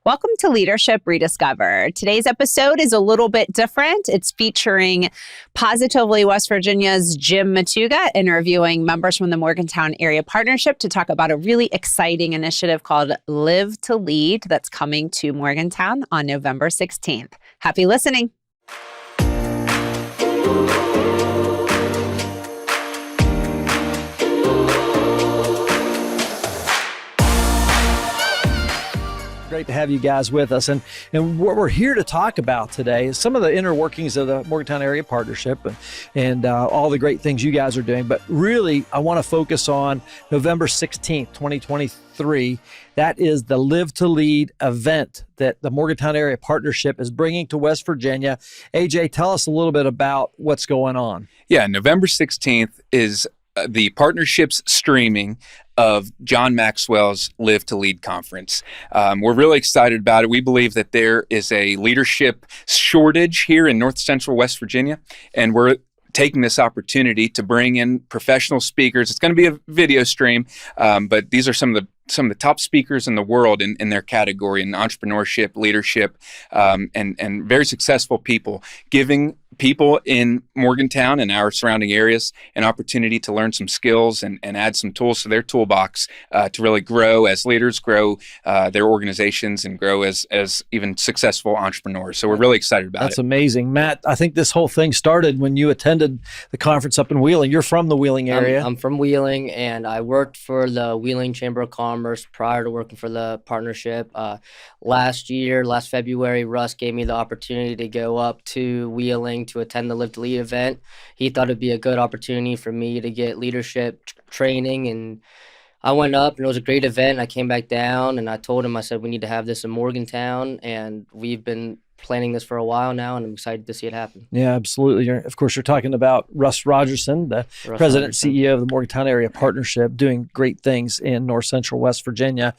Welcome to Leadership Rediscovered. Today's episode is a little bit different. It's featuring Positively West Virginia's Jim Matuga interviewing members from the Morgantown Area Partnership to talk about a really exciting initiative called Live2Lead that's coming to Morgantown on November 16th. Happy listening. Great to have you guys with us. And what we're here to talk about today is some of the inner workings of the Morgantown Area Partnership and all the great things you guys are doing. But really, I want to focus on November 16th, 2023. That is the Live2Lead event that the Morgantown Area Partnership is bringing to West Virginia. AJ, tell us a little bit about what's going on. Yeah, November 16th is the partnership's streaming of John Maxwell's Live2Lead conference. We're really excited about it. We believe that there is a leadership shortage here in North Central West Virginia, and we're taking this opportunity to bring in professional speakers. It's going to be a video stream, but these are some of the top speakers in the world in their category in entrepreneurship, leadership, and very successful people, giving people in Morgantown and our surrounding areas an opportunity to learn some skills and add some tools to their toolbox to really grow as leaders, grow their organizations, and grow as even successful entrepreneurs. So we're really excited about it. That's amazing. Matt, I think this whole thing started when you attended the conference up in Wheeling. You're from the Wheeling area. I'm from Wheeling, and I worked for the Wheeling Chamber of Commerce prior to working for the partnership. Last February, Russ gave me the opportunity to go up to Wheeling to attend the Live2Lead event. He thought it'd be a good opportunity for me to get leadership training, and I went up, and it was a great event. I came back down, and I told him, I said, we need to have this in Morgantown, and we've been planning this for a while now, and I'm excited to see it happen. Yeah, absolutely. Of course, you're talking about Russ Rogerson, the president and CEO of the Morgantown Area Partnership, doing great things in North Central West Virginia.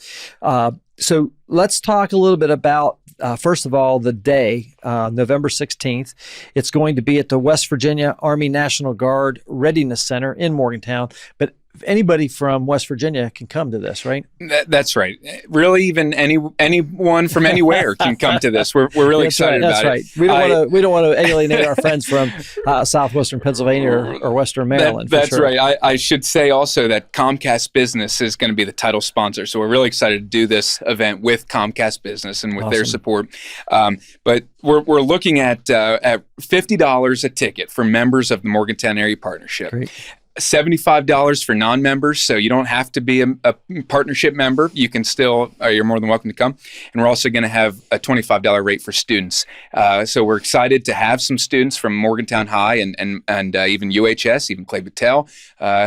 So let's talk a little bit about, first of all, the day, November 16th. It's going to be at the West Virginia Army National Guard Readiness Center in Morgantown. But anybody from West Virginia can come to this, right? That's right. Really, even anyone from anywhere can come to this. We're really excited about it. We don't want to alienate our friends from southwestern Pennsylvania or western Maryland. That's right. I should say also that Comcast Business is going to be the title sponsor. So we're really excited to do this event with Comcast Business and with their support. But we're looking at $50 a ticket for members of the Morgantown Area Partnership. Great. $75 for non-members, so you don't have to be a partnership member. You can still, you're more than welcome to come. And we're also going to have a $25 rate for students. So we're excited to have some students from Morgantown High and even UHS, even Clay Battelle.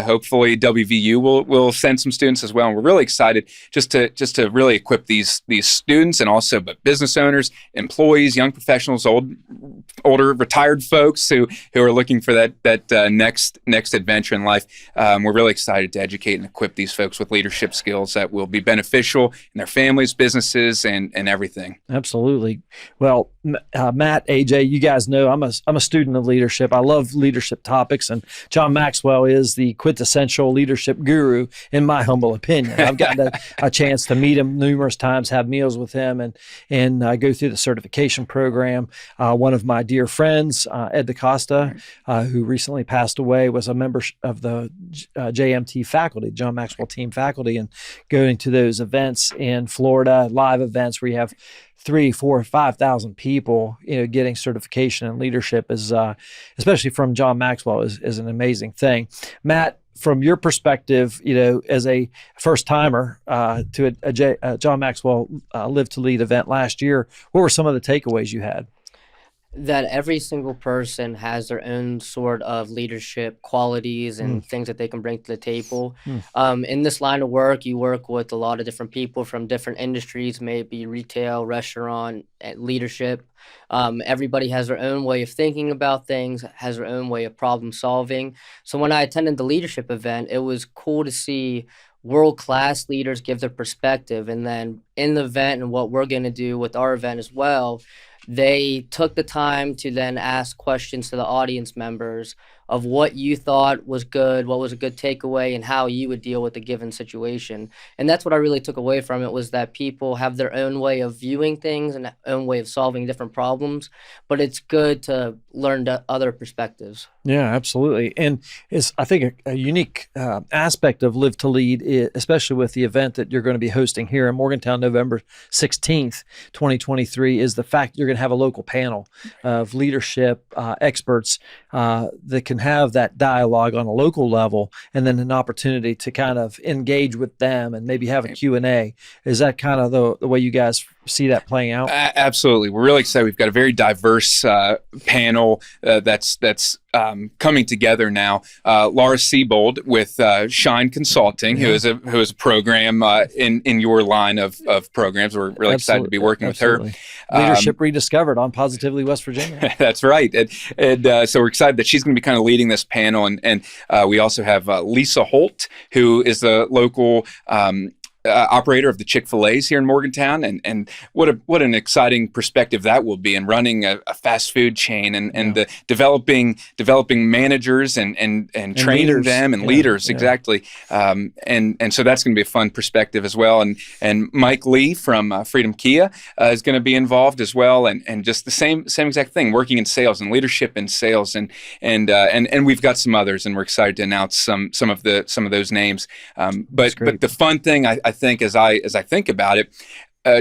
Hopefully WVU will send some students as well. And we're really excited just to really equip these students and also but business owners, employees, young professionals, older retired folks who are looking for that next adventure in life. We're really excited to educate and equip these folks with leadership skills that will be beneficial in their families, businesses, and everything. Absolutely. Well, Matt, AJ, you guys know I'm a student of leadership. I love leadership topics, and John Maxwell is the quintessential leadership guru, in my humble opinion. I've gotten a chance to meet him numerous times, have meals with him, and go through the certification program. One of my dear friends, Ed DaCosta, who recently passed away, was a member of the JMT faculty, John Maxwell team faculty, and going to those events in Florida, live events where you have 3,000, 4,000, 5,000 people, getting certification in leadership is, especially from John Maxwell, is an amazing thing. Matt, from your perspective, as a first timer to a John Maxwell Live2Lead event last year, what were some of the takeaways you had? That every single person has their own sort of leadership qualities and things that they can bring to the table. In this line of work, you work with a lot of different people from different industries, maybe retail, restaurant, leadership. Everybody has their own way of thinking about things, has their own way of problem solving. So when I attended the leadership event, it was cool to see world-class leaders give their perspective. And then in the event and what we're going to do with our event as well, they took the time to then ask questions to the audience members of what you thought was good, what was a good takeaway, and how you would deal with a given situation. And that's what I really took away from it, was that people have their own way of viewing things and their own way of solving different problems, but it's good to learn other perspectives. Yeah, absolutely. And it's, I think, a unique aspect of Live to Lead, especially with the event that you're going to be hosting here in Morgantown, November 16th, 2023, is the fact you're going to have a local panel of leadership experts that can have that dialogue on a local level, and then an opportunity to kind of engage with them and maybe have a Q&A. Is that kind of the way you guys see that playing out? Absolutely. We're really excited. We've got a very diverse panel that's coming together now. Laura Siebold with Shine Consulting, who is a program in your line of programs. We're really excited to be working with her. Leadership Rediscovered on Positively West Virginia. That's right. And so we're excited that she's going to be kind of leading this panel. And we also have Lisa Holt, who is the local operator of the Chick-fil-A's here in Morgantown, and what an exciting perspective that will be in running a fast food chain and the developing managers and training leaders. them and leaders. Exactly. And so that's going to be a fun perspective as well. And Mike Lee from Freedom Kia is going to be involved as well, and just the same exact thing, working in sales and leadership in sales, and we've got some others, and we're excited to announce some of those names. But the fun thing I think, as I think about it,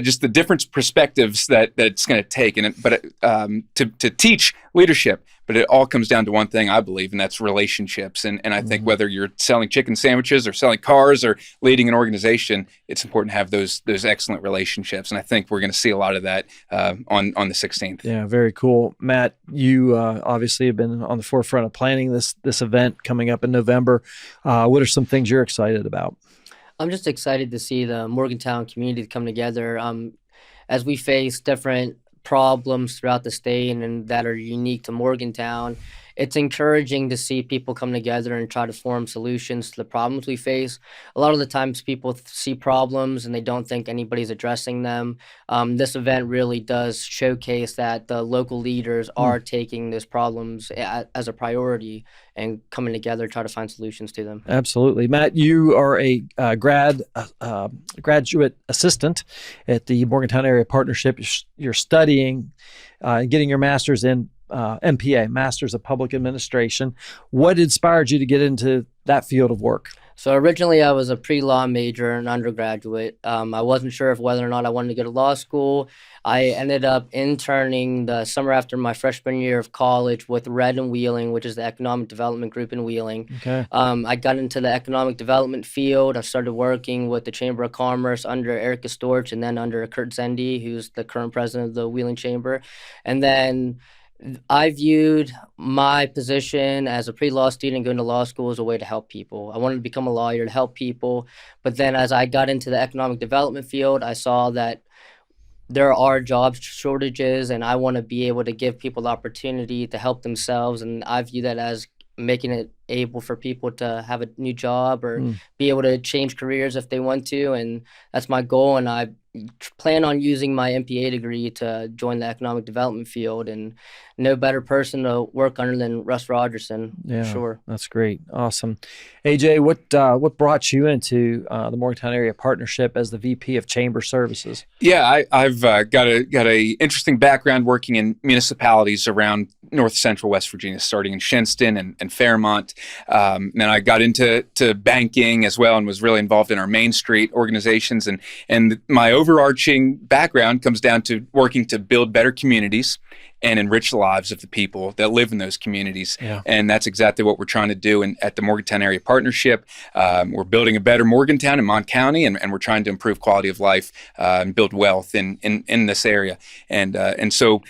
just the different perspectives that it's going to take, to teach leadership. But it all comes down to one thing, I believe, and that's relationships. And I think whether you're selling chicken sandwiches or selling cars or leading an organization, it's important to have those excellent relationships. And I think we're going to see a lot of that on the 16th. Yeah, very cool. Matt, you obviously have been on the forefront of planning this event coming up in November. What are some things you're excited about? I'm just excited to see the Morgantown community come together as we face different problems throughout the state and that are unique to Morgantown. It's encouraging to see people come together and try to form solutions to the problems we face. A lot of the times people see problems and they don't think anybody's addressing them. This event really does showcase that the local leaders are taking these problems as a priority and coming together to try to find solutions to them. Absolutely. Matt, you are a graduate assistant at the Morgantown Area Partnership. You're studying and getting your master's in MPA, Masters of Public Administration. What inspired you to get into that field of work? So originally I was a pre-law major and undergraduate. I wasn't sure whether or not I wanted to go to law school. I ended up interning the summer after my freshman year of college with Red and Wheeling, which is the economic development group in Wheeling. Okay. I got into the economic development field. I started working with the Chamber of Commerce under Erica Storch and then under Kurt Zendi, who's the current president of the Wheeling Chamber. And then I viewed my position as a pre-law student going to law school as a way to help people. I wanted to become a lawyer to help people. But then as I got into the economic development field, I saw that there are job shortages and I want to be able to give people the opportunity to help themselves. And I view that as making it able for people to have a new job or be able to change careers if they want to. And that's my goal. And I plan on using my MPA degree to join the economic development field, and no better person to work under than Russ Rogerson. Yeah, sure. That's great. Awesome. AJ, what brought you into the Morgantown Area Partnership as the VP of Chamber Services? Yeah, I've got a interesting background working in municipalities around North Central West Virginia, starting in Shenton and Fairmont. Then I got into banking as well and was really involved in our Main Street organizations. And my overarching background comes down to working to build better communities and enrich the lives of the people that live in those communities. Yeah. And that's exactly what we're trying to do at the Morgantown Area Partnership. We're building a better Morgantown in Mont County, and we're trying to improve quality of life and build wealth in this area. And so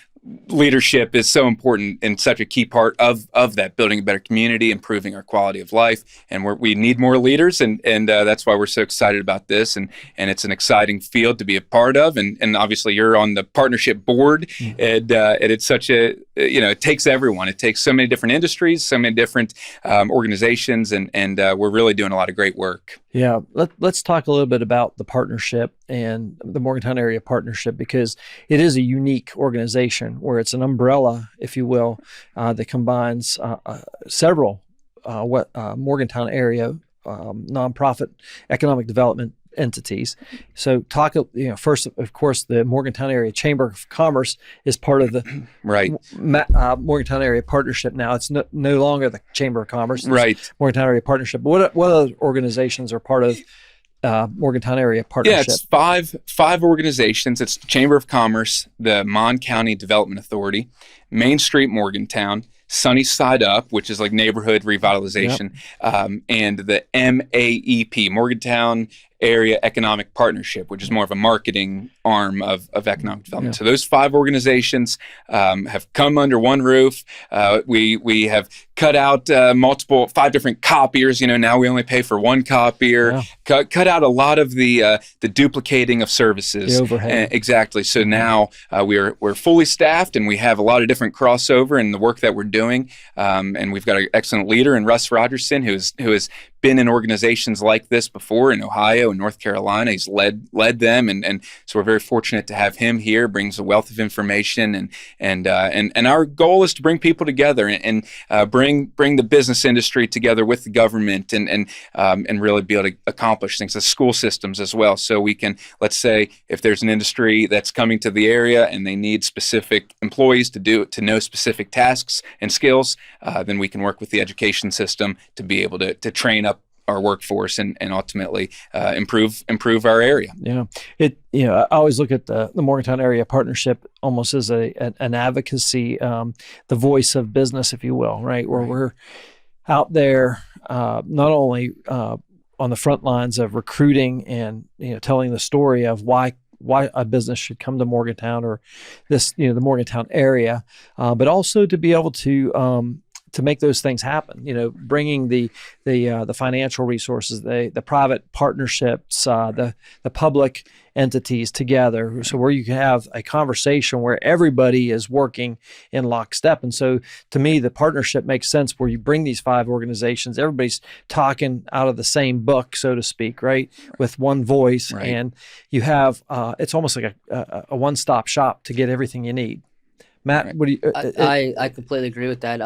leadership is so important and such a key part of that, building a better community, improving our quality of life. And we need more leaders, and that's why we're so excited about this. And it's an exciting field to be a part of. And obviously you're on the partnership board, and it's such a, it takes everyone. It takes so many different industries, so many different organizations, and we're really doing a lot of great work. Yeah, let's talk a little bit about the partnership and the Morgantown Area Partnership, because it is a unique organization. organization where it's an umbrella, if you will, that combines several Morgantown area nonprofit economic development entities. So talk, first, of course, the Morgantown Area Chamber of Commerce is part of the right Morgantown Area Partnership now. It's no longer the Chamber of Commerce. Right. Morgantown Area Partnership. What other organizations are part of Morgantown Area Partnership? Yeah, it's five organizations. It's Chamber of Commerce, the Mon County Development Authority, Main Street Morgantown, Sunny Side Up, which is like neighborhood revitalization, and the MAEP, Morgantown Area Economic Partnership, which is more of a marketing arm of economic development. So those five organizations have come under one roof. We have cut out five different copiers. Now we only pay for one copier. Cut out a lot of the duplicating of services. The overhead. Exactly. So now we're fully staffed, and we have a lot of different crossover in the work that we're doing. And we've got an excellent leader in Russ Rogerson, who has been in organizations like this before in Ohio and North Carolina. He's led them, and so we're very fortunate to have him here. Brings a wealth of information, and our goal is to bring people together and bring the business industry together with the government, and really be able to accomplish things. The school systems as well, so we can, let's say, if there's an industry that's coming to the area and they need specific employees to know specific tasks and skills, then we can work with the education system to be able to train up our workforce and ultimately improve our area. Yeah, I always look at the Morgantown Area Partnership almost as an advocacy, the voice of business, if you will, right? Where we're out there not only on the front lines of recruiting and telling the story of why a business should come to Morgantown or this the Morgantown area, but also to be able to make those things happen, bringing the financial resources, the private partnerships, the public entities together, so where you can have a conversation where everybody is working in lockstep. And so, to me, the partnership makes sense where you bring these five organizations, everybody's talking out of the same book, so to speak, right, with one voice, and you have it's almost like a one-stop shop to get everything you need. Matt, what do you? I completely agree with that.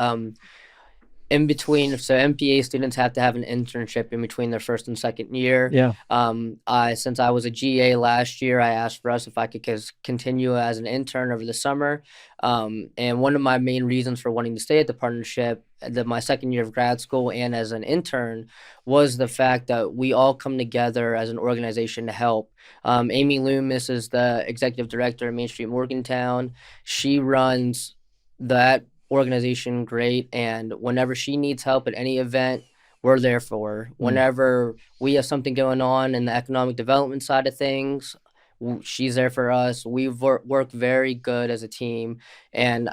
In between, so MPA students have to have an internship in between their first and second year. Since I was a GA last year, I asked for us if I could continue as an intern over the summer. And one of my main reasons for wanting to stay at the partnership, my second year of grad school and as an intern, was the fact that we all come together as an organization to help. Amy Loomis is the executive director of Main Street Morgantown. She runs that organization great, and whenever she needs help at any event, we're there for her. Whenever we have something going on in the economic development side of things, she's there for us. We work very good as a team, and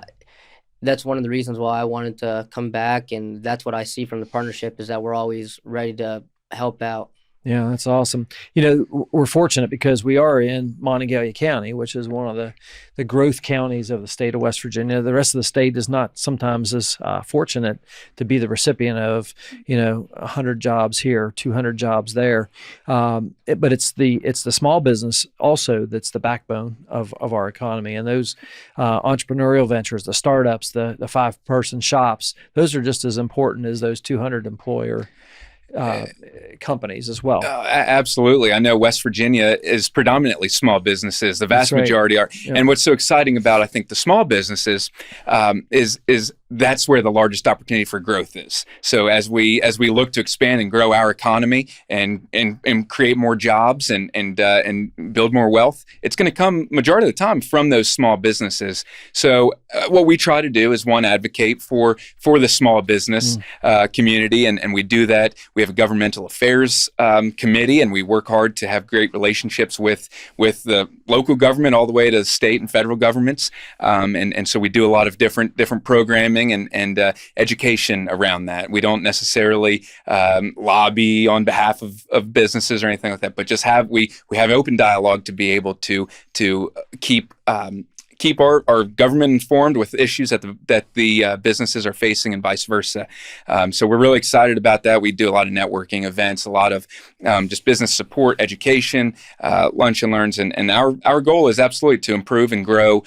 that's one of the reasons why I wanted to come back, and that's what I see from the partnership, is that we're always ready to help out. Yeah, that's awesome. We're fortunate because we are in Monongalia County, which is one of the growth counties of the state of West Virginia. The rest of the state is not sometimes as fortunate to be the recipient of, 100 jobs here, 200 jobs there. But it's the small business also that's the backbone of our economy. And those entrepreneurial ventures, the startups, the 5-person shops, those are just as important as those 200 employer companies as well. Absolutely. I know West Virginia is predominantly small businesses. The vast majority are. Yeah. And what's so exciting about, I think, the small businesses is that's where the largest opportunity for growth is. So as we look to expand and grow our economy and create more jobs and build more wealth, it's going to come majority of the time from those small businesses. So what we try to do is, one, advocate for the small business community, and we do that. We have a governmental affairs committee, and we work hard to have great relationships with the local government all the way to the state and federal governments. And so we do a lot of different programming and education around that. We don't necessarily lobby on behalf of businesses or anything like that, but just we have open dialogue to be able to keep keep our government informed with issues that the businesses are facing and vice versa. So we're really excited about that. We do a lot of networking events, a lot of just business support, education, lunch and learns, and our goal is absolutely to improve and grow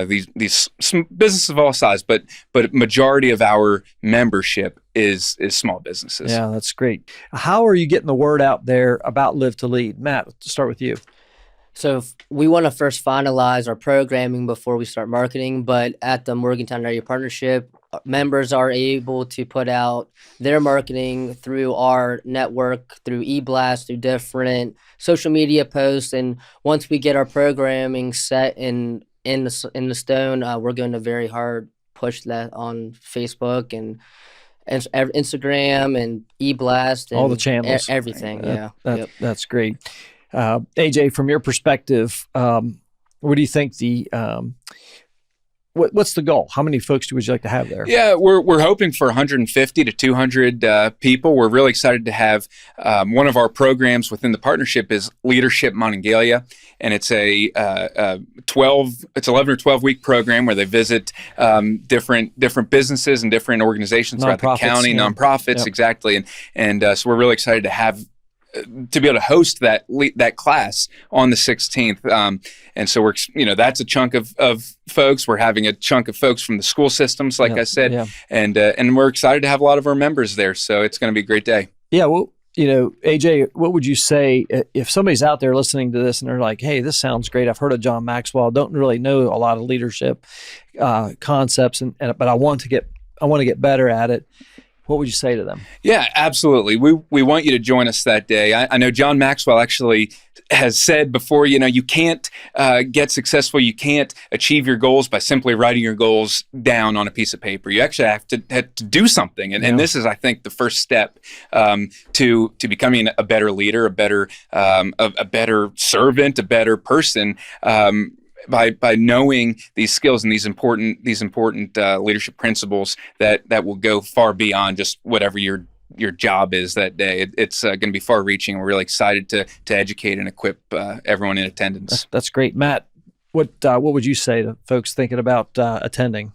these businesses of all size, but majority of our membership is small businesses. Yeah, that's great. How are you getting the word out there about Live to Lead? Matt, let's start with you. So we want to first finalize our programming before we start marketing, but at the Morgantown Area Partnership, members are able to put out their marketing through our network, through eBlast, through different social media posts. And once we get our programming set in the stone, we're going to very hard push that on Facebook and Instagram and eBlast and all the channels, everything. That's great. AJ, from your perspective, what do you think what's the goal? How many folks would you like to have there? Yeah, we're hoping for 150 to 200 people. We're really excited to have one of our programs within the partnership is Leadership Monongalia, and it's a 11 or 12 week program where they visit different businesses and different organizations throughout the county, nonprofits, yep. Exactly, and so we're really excited to be able to host that class on the 16th. And so that's a chunk of folks. We're having a chunk of folks from the school systems, like I said, and we're excited to have a lot of our members there. So it's going to be a great day. Yeah. Well, AJ, what would you say if somebody's out there listening to this and they're like, hey, this sounds great. I've heard of John Maxwell. Don't really know a lot of leadership concepts, but I want to get better at it. What would you say to them? Yeah, absolutely. We want you to join us that day. I know John Maxwell actually has said before, you can't get successful. You can't achieve your goals by simply writing your goals down on a piece of paper. You actually have to do something. And this is, I think, the first step to becoming a better leader, a better servant, a better person. By knowing these skills and these important leadership principles that will go far beyond just whatever your job is that day. It's going to be far-reaching. We're really excited to educate and equip everyone in attendance. That's great, Matt. What would you say to folks thinking about attending?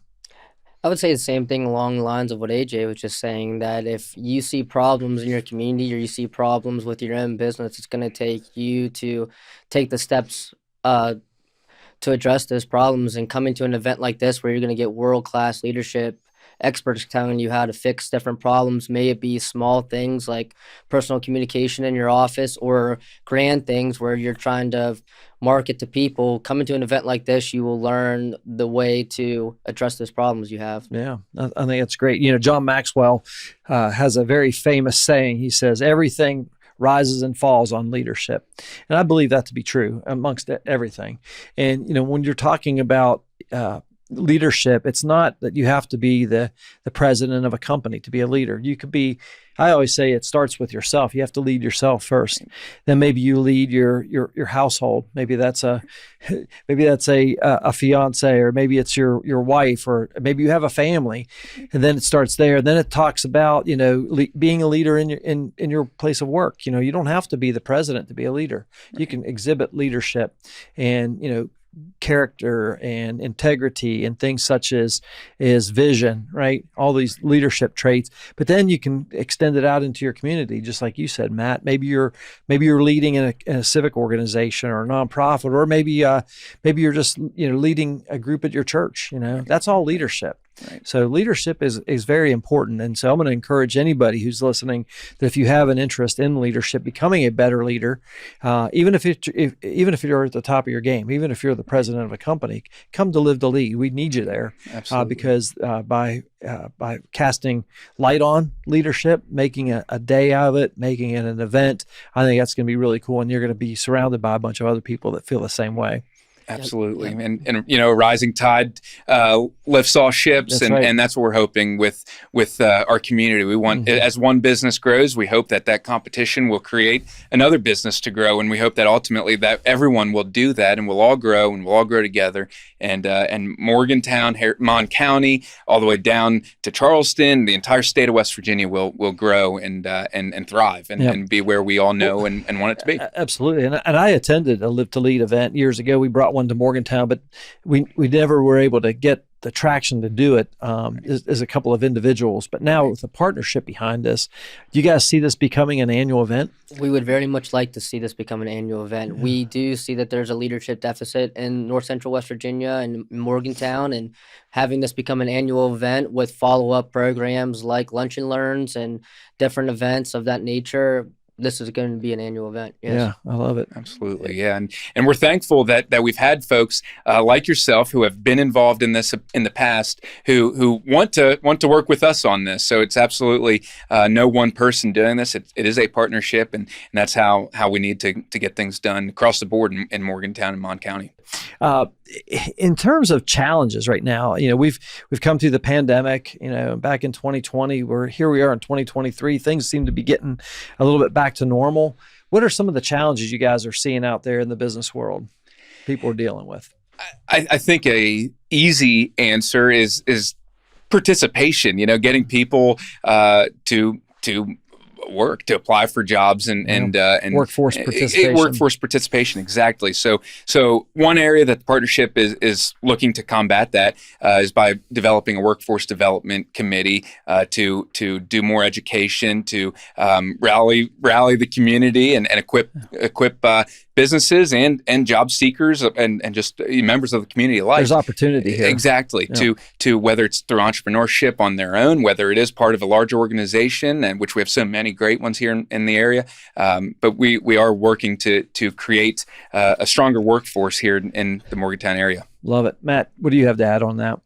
I would say the same thing along the lines of what AJ was just saying, that if you see problems in your community or you see problems with your own business, it's going to take you to take the steps to address those problems, and coming to an event like this where you're going to get world-class leadership experts telling you how to fix different problems. May it be small things like personal communication in your office or grand things where you're trying to market to people. Coming to an event like this, you will learn the way to address those problems you have. Yeah, I think that's great. John Maxwell has a very famous saying. He says, everything rises and falls on leadership. And I believe that to be true amongst everything. And, when you're talking about leadership, it's not that you have to be the president of a company to be a leader. You could be, I always say it starts with yourself. You have to lead yourself first. Then maybe you lead your household. Maybe that's a fiance, or maybe it's your wife, or maybe you have a family, and then it starts there. Then it talks about being a leader in your place of work. You don't have to be the president to be a leader. You can exhibit leadership and character and integrity and things such as vision, right? All these leadership traits. But then you can extend it out into your community, just like you said, Matt. Maybe you're leading in a civic organization or a nonprofit, or maybe you're just leading a group at your church. That's all leadership. Right. So leadership is very important. And so I'm going to encourage anybody who's listening that if you have an interest in leadership, becoming a better leader, even if you're at the top of your game, even if you're the president of a company, come to Live to Lead. We need you there. Absolutely. Because by casting light on leadership, making a day out of it, making it an event, I think that's going to be really cool. And you're going to be surrounded by a bunch of other people that feel the same way. Absolutely. Yep. And a rising tide lifts all ships. That's right. And that's what we're hoping with our community. We want, as one business grows, we hope that competition will create another business to grow. And we hope that ultimately that everyone will do that, and we'll all grow, and we'll all grow together. And Morgantown, Mon County, all the way down to Charleston, the entire state of West Virginia will grow and thrive and be where we all know and want it to be. Absolutely. And I attended a Live to Lead event years ago. We brought one one to Morgantown, but we never were able to get the traction to do it as a couple of individuals. But now with the partnership behind us, do you guys see this becoming an annual event? We would very much like to see this become an annual event. Yeah. We do see that there's a leadership deficit in North Central West Virginia and Morgantown, and having this become an annual event with follow-up programs like Lunch and Learns and different events of that nature, this is going to be an annual event. Yes. Yeah, I love it. Absolutely, yeah, and we're thankful that we've had folks like yourself who have been involved in this in the past who want to work with us on this. So it's absolutely no one person doing this. It is a partnership, and that's how we need to get things done across the board in Morgantown and Mon County. In terms of challenges right now, we've come through the pandemic, back in 2020, here we are in 2023, things seem to be getting a little bit back to normal. What are some of the challenges you guys are seeing out there in the business world people are dealing with? I think a easy answer is participation, getting people to work, to apply for jobs and workforce participation. Workforce participation, exactly. So one area that the partnership is looking to combat that is by developing a workforce development committee to do more education, to rally the community and equip businesses and job seekers and just members of the community alike. There's opportunity here. Exactly. Yeah. To whether it's through entrepreneurship on their own, whether it is part of a larger organization, and which we have so many great ones here in the area. But we are working to create a stronger workforce here in the Morgantown area. Love it. Matt, what do you have to add on that?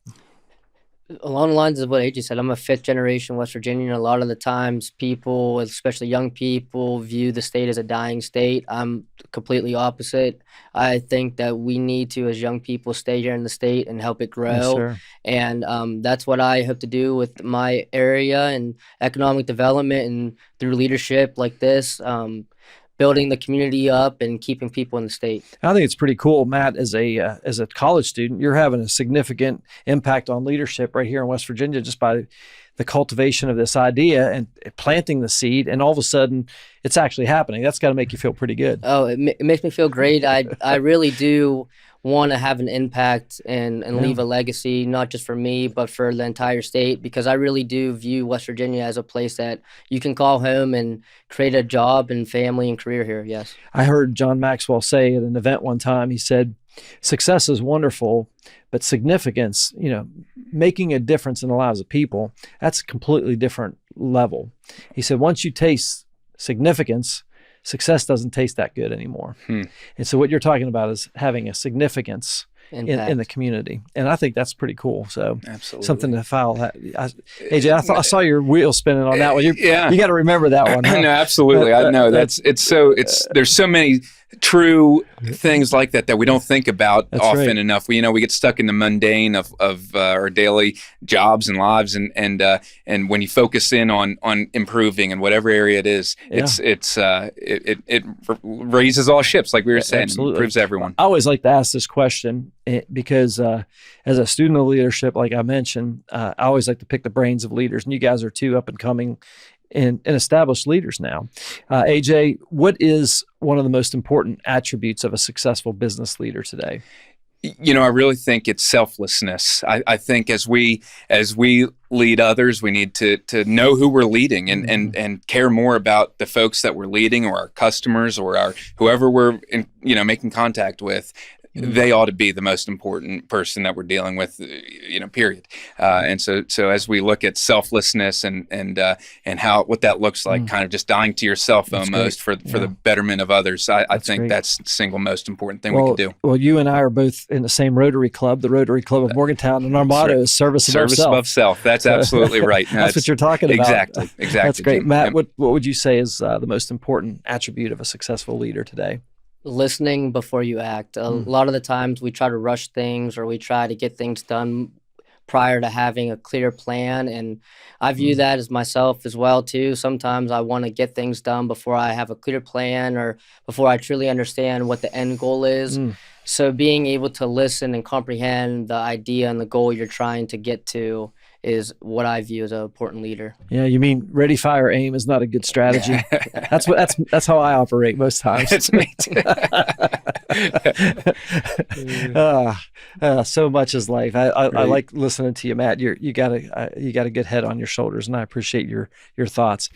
Along the lines of what AJ said, I'm a fifth generation West Virginian. A lot of the times people, especially young people, view the state as a dying state. I'm completely opposite. I think that we need to, as young people, stay here in the state and help it grow. Yes, sir. And that's what I hope to do with my area and economic development and through leadership like this. Building the community up and keeping people in the state. I think it's pretty cool, Matt. As a college student, you're having a significant impact on leadership right here in West Virginia just by the cultivation of this idea and planting the seed, and all of a sudden it's actually happening. That's got to make you feel pretty good. Oh, it makes me feel great. I really do want to have an impact and leave a legacy, not just for me, but for the entire state, because I really do view West Virginia as a place that you can call home and create a job and family and career here. Yes. I heard John Maxwell say at an event one time, he said, success is wonderful, but significance, making a difference in the lives of people, that's a completely different level. He said, once you taste significance, success doesn't taste that good anymore. And so what you're talking about is having a significance in the community. And I think that's pretty cool. So absolutely, something to file. AJ, I saw your wheel spinning on that one. You got to remember that one. Huh? No, absolutely. I know there's so many true things like that we don't think about often enough. We get stuck in the mundane of our daily jobs and lives, and when you focus in on improving in whatever area it is, it raises all ships, like we were saying. Absolutely. Improves everyone. I always like to ask this question because as a student of leadership, like I mentioned, I always like to pick the brains of leaders, and you guys are two up and coming and established leaders now. AJ, what is one of the most important attributes of a successful business leader today? I really think it's selflessness. I think as we lead others, we need to know who we're leading and care more about the folks that we're leading, or our customers, or our whoever we're making contact with. They ought to be the most important person that we're dealing with, period. And so as we look at selflessness and what that looks like, kind of just dying to yourself almost for the betterment of others, I think that's the single most important thing we can do. Well, you and I are both in the same Rotary Club, the Rotary Club of Morgantown, and our motto is service above self. Service above self. That's absolutely right. No, that's what you're talking about. Exactly. That's great. Jim. Matt, what would you say is the most important attribute of a successful leader today? Listening before you act. A lot of the times we try to rush things, or we try to get things done prior to having a clear plan. And I view that as myself as well, too. Sometimes I want to get things done before I have a clear plan, or before I truly understand what the end goal is. So being able to listen and comprehend the idea and the goal you're trying to get to is what I view as an important leader. Yeah, you mean ready, fire, aim is not a good strategy. That's how I operate most times. It's me too. So much is life. I like listening to you, Matt. You got a good head on your shoulders, and I appreciate your thoughts.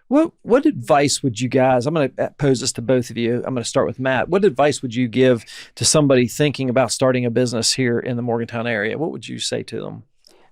What advice would you guys, I'm going to pose this to both of you. I'm going to start with Matt. What advice would you give to somebody thinking about starting a business here in the Morgantown area? What would you say to them?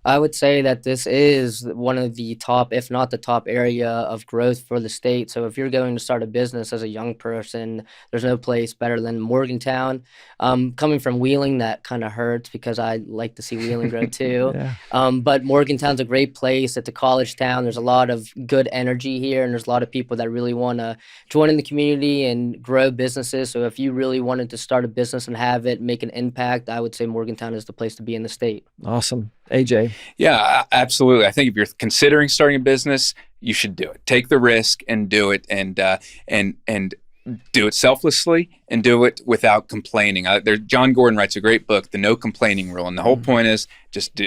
I would say that this is one of the top, if not the top area of growth for the state. So if you're going to start a business as a young person, there's no place better than Morgantown. Coming from Wheeling, that kind of hurts because I like to see Wheeling grow too. Yeah. But Morgantown's a great place. It's a college town. There's a lot of good energy here, and there's a lot of people that really want to join in the community and grow businesses. So if you really wanted to start a business and have it make an impact, I would say Morgantown is the place to be in the state. Awesome. AJ. Yeah, absolutely. I think if you're considering starting a business, you should do it. Take the risk and do it, and do it selflessly and do it without complaining. John Gordon writes a great book, The No Complaining Rule, and the whole point is just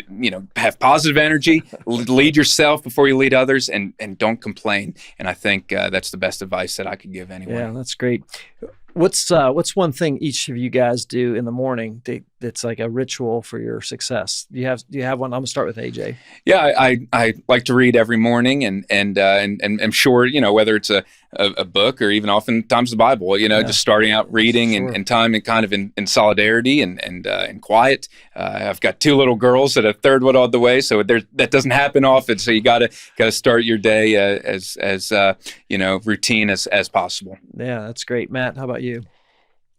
have positive energy, lead yourself before you lead others, and don't complain. And I think that's the best advice that I could give anyone. Yeah, that's great. What's one thing each of you guys do in the morning that's like a ritual for your success? Do you have one? I'm gonna start with AJ. Yeah, I like to read every morning, and I'm sure whether it's a book or even oftentimes the Bible. Just starting out reading and time and kind of in solidarity and quiet. I've got two little girls that a third one on the way, so that doesn't happen often. So you gotta start your day as routine as possible. Yeah, that's great, Matt. How about you?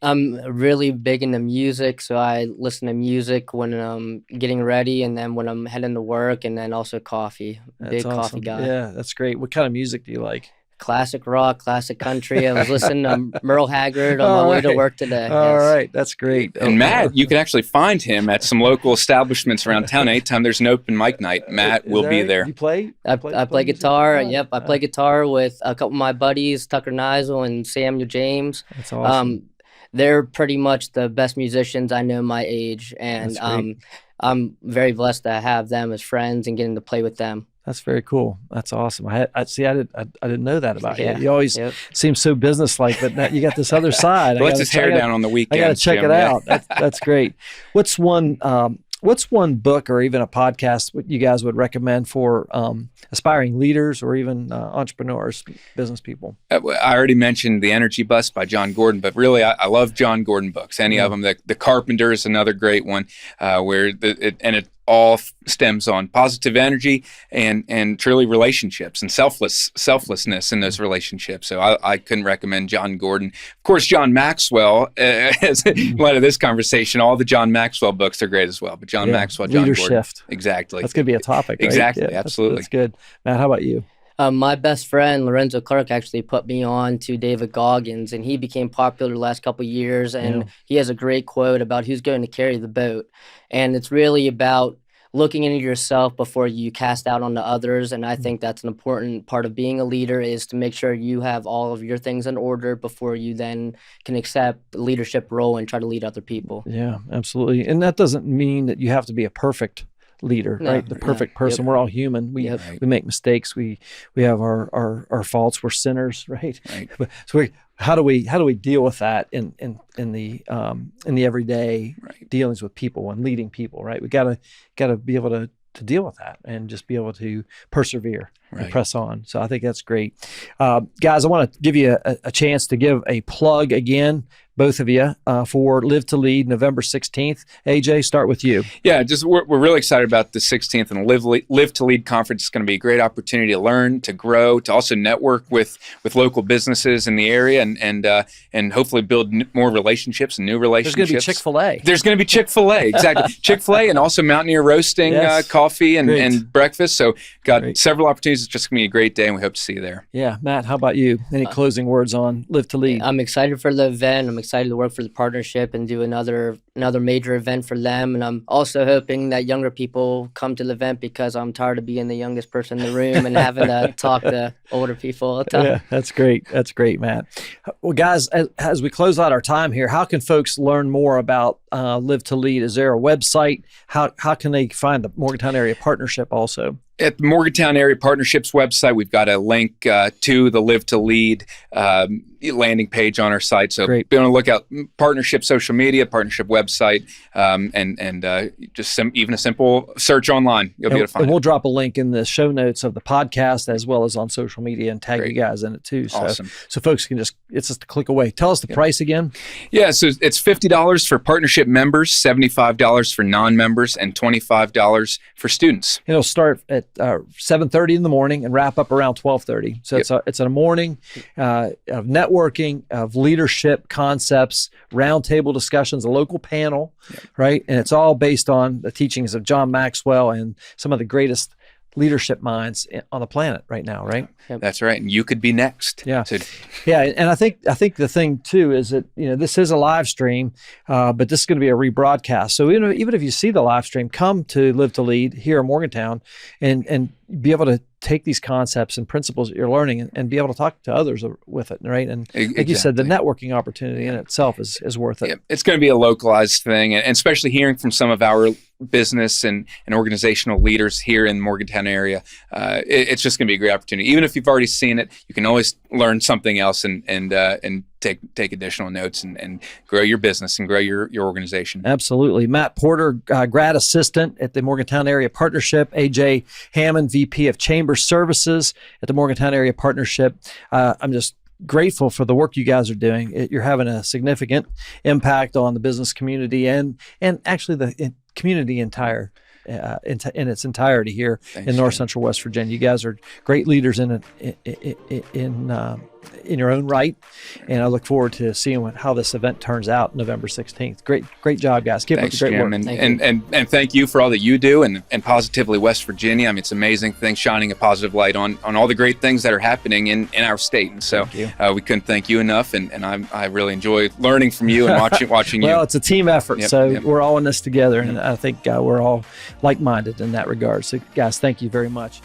I'm really big into music, so I listen to music when I'm getting ready, and then when I'm heading to work, and then also coffee. Big awesome. Coffee guy. Yeah, that's great. What kind of music do you like? Classic rock, classic country. I was listening to Merle Haggard on my way to work today. All right, that's great. And Matt, you can actually find him at some local establishments around town. Anytime there's an open mic night, Matt will be there. You play? I play guitar. Yep, I play guitar with a couple of my buddies, Tucker Neisel and Samuel James. That's awesome. They're pretty much the best musicians I know my age, and I'm very blessed to have them as friends and getting to play with them. That's very cool. That's awesome. I didn't know that about you. You always seem so businesslike, but now you got this other side. Let's just tear down on the weekend. I got to check it out. That's great. What's one book or even a podcast you guys would recommend for aspiring leaders or even entrepreneurs, business people? I already mentioned The Energy Bus by John Gordon, but really I love John Gordon books. Any of them. The Carpenter is another great one where it all stems on positive energy and truly relationships and selflessness in those relationships. So I couldn't recommend John Gordon. Of course, John Maxwell, as light of this conversation, all the John Maxwell books are great as well. But John Maxwell, John Leader Gordon. Shift. Exactly. That's going to be a topic, right? Exactly. Yeah, absolutely. That's good. Matt, how about you? My best friend, Lorenzo Clark, actually put me on to David Goggins, and he became popular the last couple of years, and he has a great quote about who's going to carry the boat. And it's really about looking into yourself before you cast out onto others. And I think that's an important part of being a leader, is to make sure you have all of your things in order before you then can accept the leadership role and try to lead other people. Yeah, absolutely. And that doesn't mean that you have to be a perfect leader, right? The perfect person. We're all human. We make mistakes. We have our faults. We're sinners, right? So how do we deal with that in the everyday dealings with people and leading people, right? We gotta be able to deal with that and just be able to persevere and press on. So I think that's great. Guys, I want to give you a chance to give a plug again, both of you, for Live2Lead, November 16th. AJ, start with you. Yeah, we're really excited about the 16th and Live2Lead conference. It's going to be a great opportunity to learn, to grow, to also network with local businesses in the area, and hopefully build more relationships and new relationships. There's going to be Chick-fil-A. There's going to be Chick-fil-A, exactly. Chick-fil-A, and also Mountaineer Roasting coffee and breakfast. So got several opportunities. It's just going to be a great day, and we hope to see you there. Yeah, Matt, how about you? Any closing words on Live2Lead? I'm excited for the event. I'm excited to work for the partnership and do another major event for them. And I'm also hoping that younger people come to the event, because I'm tired of being the youngest person in the room and having to talk to older people all the time. Yeah, that's great. That's great, Matt. Well, guys, as we close out our time here, how can folks learn more about Live2Lead? Is there a website? How can they find the Morgantown Area Partnership also? At the Morgantown Area Partnerships website, we've got a link to the Live2Lead landing page on our site. So Great. be on the lookout. Partnership social media, partnership website, and just even a simple search online. You'll be able to find and it. we'll drop a link in the show notes of the podcast as well as on social media and tag Great. you guys in it too. So, Awesome. so folks can it's just a click away. Tell us the price again. Yeah, so it's $50 for partnership members, $75 for non-members, and $25 for students. It'll start at 7:30 in the morning and wrap up around 12:30. So it's a morning of networking, of leadership concepts, roundtable discussions, a local panel, right? And it's all based on the teachings of John Maxwell and some of the greatest leadership minds on the planet right now, right? That's right. And you could be next. Yeah. So, Yeah, and I think the thing too is that this is a live stream, but this is going to be a rebroadcast. So even if you see the live stream, come to Live2Lead here in Morgantown and be able to take these concepts and principles that you're learning and be able to talk to others with it, right? And like you said, the networking opportunity in itself is worth it. Yeah, it's going to be a localized thing, and especially hearing from some of our business and organizational leaders here in the Morgantown area, it's just going to be a great opportunity. Even if you've already seen it, you can always learn something else and take additional notes and grow your business and grow your organization. Absolutely. Matt Porter, grad assistant at the Morgantown Area Partnership. AJ Hammond, VP of Chamber Services at the Morgantown Area Partnership. I'm just grateful for the work you guys are doing. You're having a significant impact on the business community and actually the community entire in its entirety here in North Central West Virginia. You guys are great leaders in your own right, and I look forward to seeing how this event turns out November 16th. Great job, guys. Keep up the great work. And thank you for all that you do and Positively West Virginia. I mean, it's an amazing thing, shining a positive light on all the great things that are happening in our state. And so we couldn't thank you enough, and I really enjoy learning from you and watching you. Well, it's a team effort, we're all in this together, and I think we're all like-minded in that regard. So guys, thank you very much.